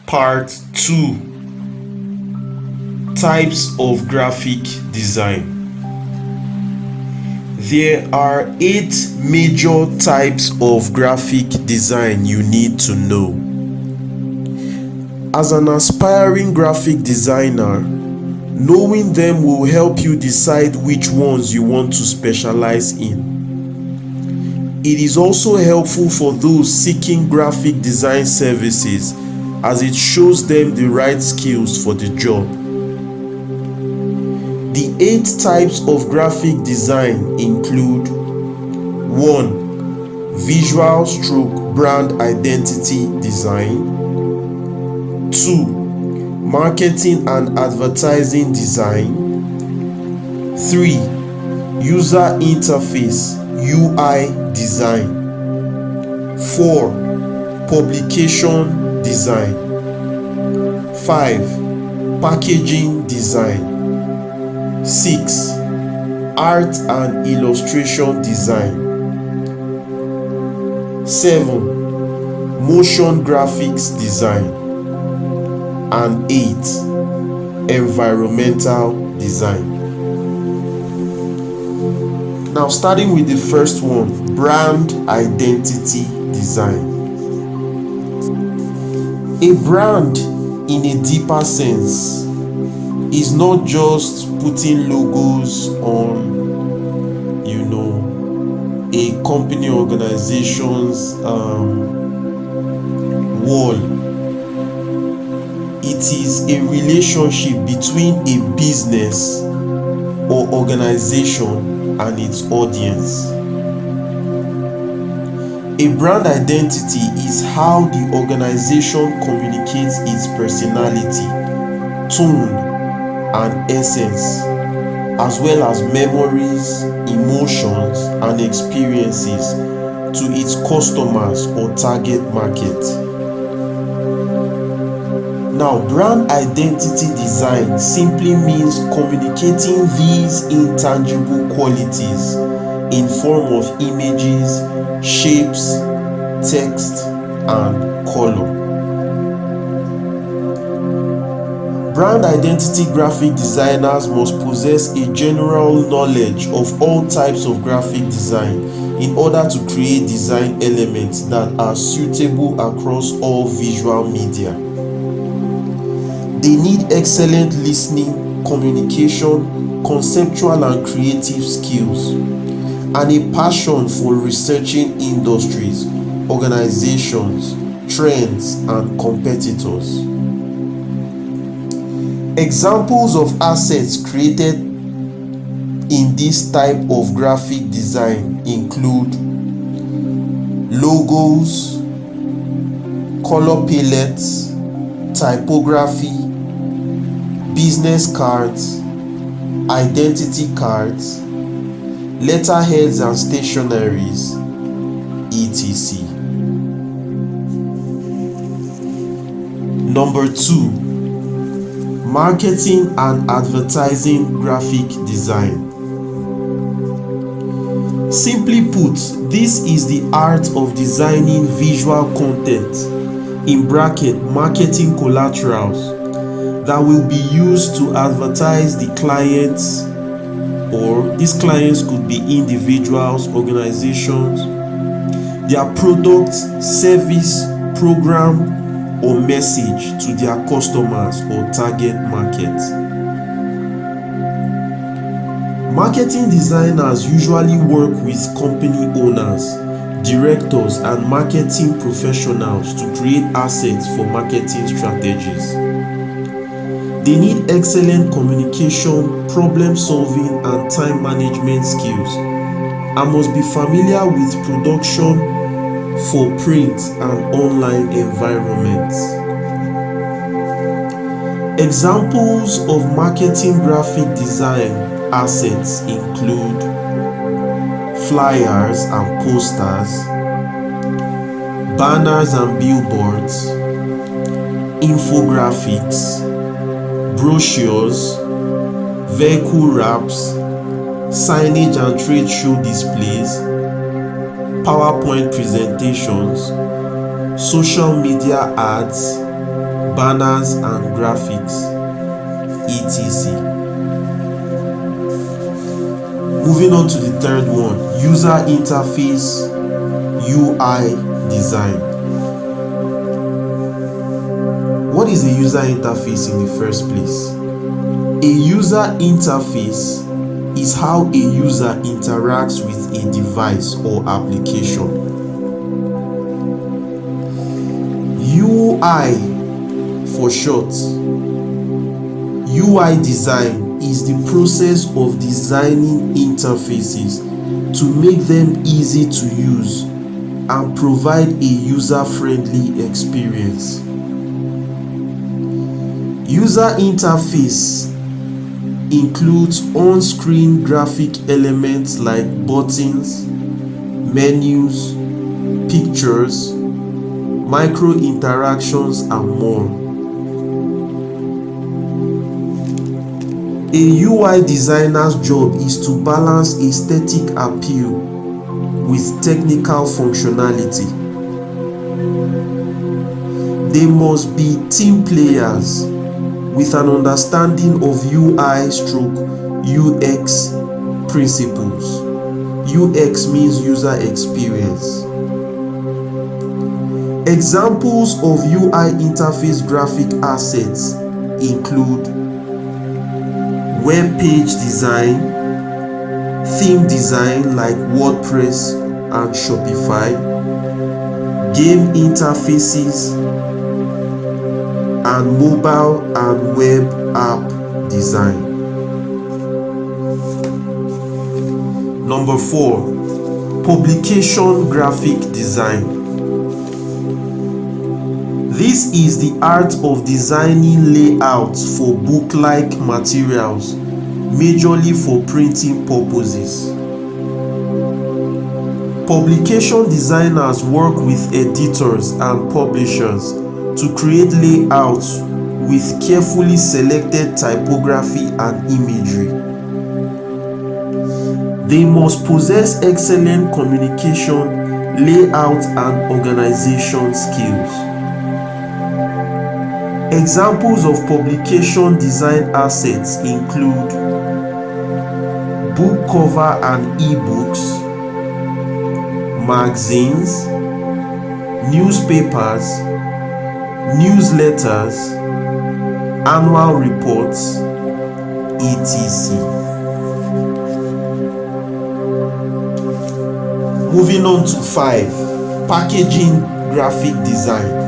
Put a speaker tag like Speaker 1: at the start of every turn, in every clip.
Speaker 1: Part 2: Types of graphic design. There are 8 major types of graphic design you need to know. As an aspiring graphic designer, knowing them will help you decide which ones you want to specialize in. It is also helpful for those seeking graphic design services, as it shows them the right skills for the job. The 8 types of graphic design include: 1. Visual/brand identity design. 2. Marketing and advertising design. 3. User interface (UI) design. 4. Publication design. 5. Packaging design. 6. Art and illustration design. 7. Motion graphics design. And 8. Environmental design. Now, starting with the first one, brand identity design. A brand, in a deeper sense, is not just putting logos on, a company organization's wall. It is a relationship between a business or organization and its audience. A brand identity is how the organization communicates its personality, tone, and essence, as well as memories, emotions, and experiences to its customers or target market. Now, brand identity design simply means communicating these intangible qualities in form of images, shapes, text, and color. Brand identity graphic designers must possess a general knowledge of all types of graphic design in order to create design elements that are suitable across all visual media. They need excellent listening, communication, conceptual and creative skills, and a passion for researching industries, organizations, trends, and competitors. Examples of assets created in this type of graphic design include logos, color palettes, typography, business cards, identity cards, letterheads and stationeries, etc. Number 2. Marketing and advertising graphic design. Simply put, this is the art of designing visual content (marketing collaterals) that will be used to advertise the clients, or these clients could be individuals, organizations, their product, service, program, or message to their customers or target market. Marketing designers usually work with company owners, directors, and marketing professionals to create assets for marketing strategies. They need excellent communication, problem solving, and time management skills, and must be familiar with production for print and online environments. Examples of marketing graphic design assets include flyers and posters, banners and billboards, infographics, brochures, vehicle wraps, signage and trade show displays, PowerPoint presentations, social media ads, banners and graphics, etc. Moving on to the third one, user interface, UI design. What is a user interface in the first place? A user interface is how a user interacts with a device or application. UI for short. UI design is the process of designing interfaces to make them easy to use and provide a user-friendly experience. User interface includes on-screen graphic elements like buttons, menus, pictures, micro interactions, and more. A UI designer's job is to balance aesthetic appeal with technical functionality. They must be team players with an understanding of UI/UX principles. UX means user experience. Examples of UI interface graphic assets include web page design, theme design like WordPress and Shopify, game interfaces, and mobile and web app design. Number 4, publication graphic design. This is the art of designing layouts for book-like materials, majorly for printing purposes. Publication designers work with editors and publishers to create layouts with carefully selected typography and imagery. They must possess excellent communication, layout, and organization skills. Examples of publication design assets include book cover and ebooks, magazines, newspapers, newsletters, annual reports, etc. Moving on to 5, packaging graphic design.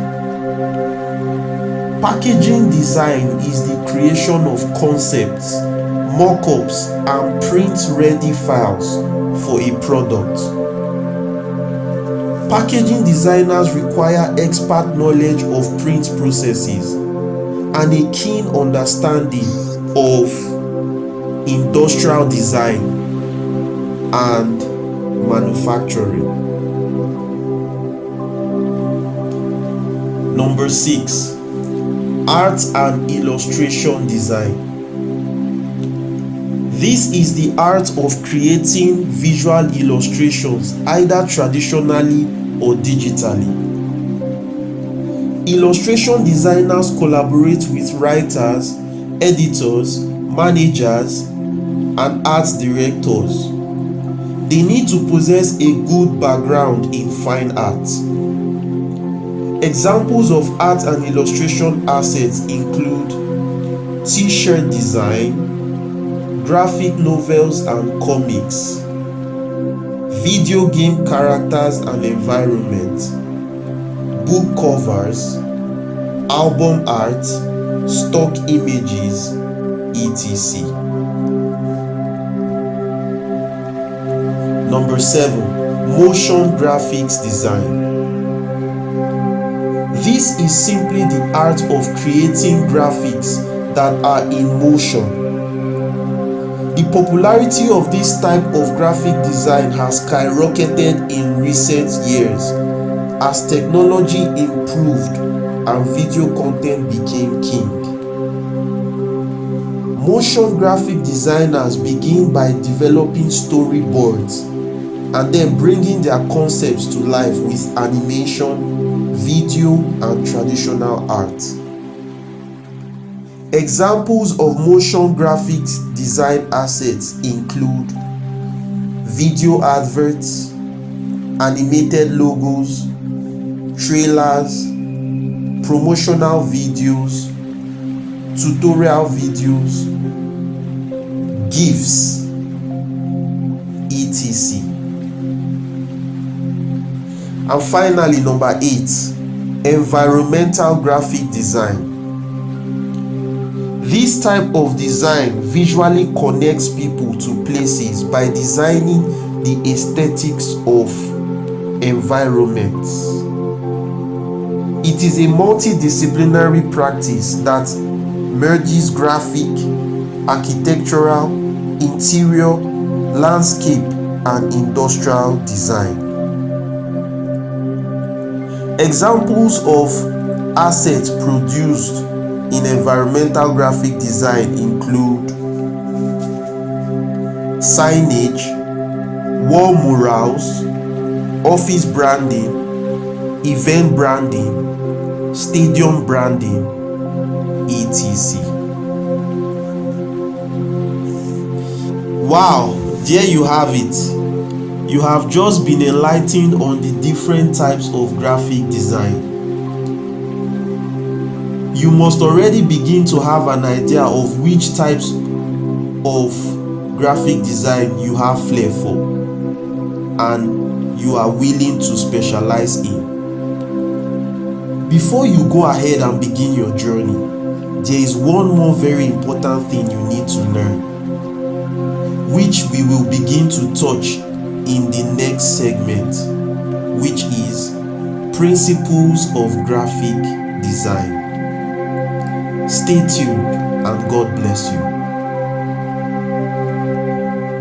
Speaker 1: Packaging design is the creation of concepts, mock-ups, and print-ready files for a product. Packaging designers require expert knowledge of print processes and a keen understanding of industrial design and manufacturing. Number 6, art and illustration design. This is the art of creating visual illustrations either traditionally or digitally. Illustration designers collaborate with writers, editors, managers, and art directors. They need to possess a good background in fine art. Examples of art and illustration assets include t-shirt design, graphic novels and comics, video game characters and environment, book covers, album art, stock images, etc. Number 7, motion graphics design. This is simply the art of creating graphics that are in motion. The popularity of this type of graphic design has skyrocketed in recent years as technology improved and video content became king. Motion graphic designers begin by developing storyboards and then bringing their concepts to life with animation, video, and traditional art. Examples of motion graphics design assets include video adverts, animated logos, trailers, promotional videos, tutorial videos, GIFs, etc. And finally, number 8, environmental graphic design. This type of design visually connects people to places by designing the aesthetics of environments. It is a multidisciplinary practice that merges graphic, architectural, interior, landscape, and industrial design. Examples of assets produced in environmental graphic design include signage, wall murals, office branding, event branding, stadium branding, etc. Wow, there you have it. You have just been enlightened on the different types of graphic design. You must already begin to have an idea of which types of graphic design you have flair for and you are willing to specialize in. Before you go ahead and begin your journey, there is one more very important thing you need to learn, which we will begin to touch in the next segment, which is principles of graphic design. Stay tuned and God bless you.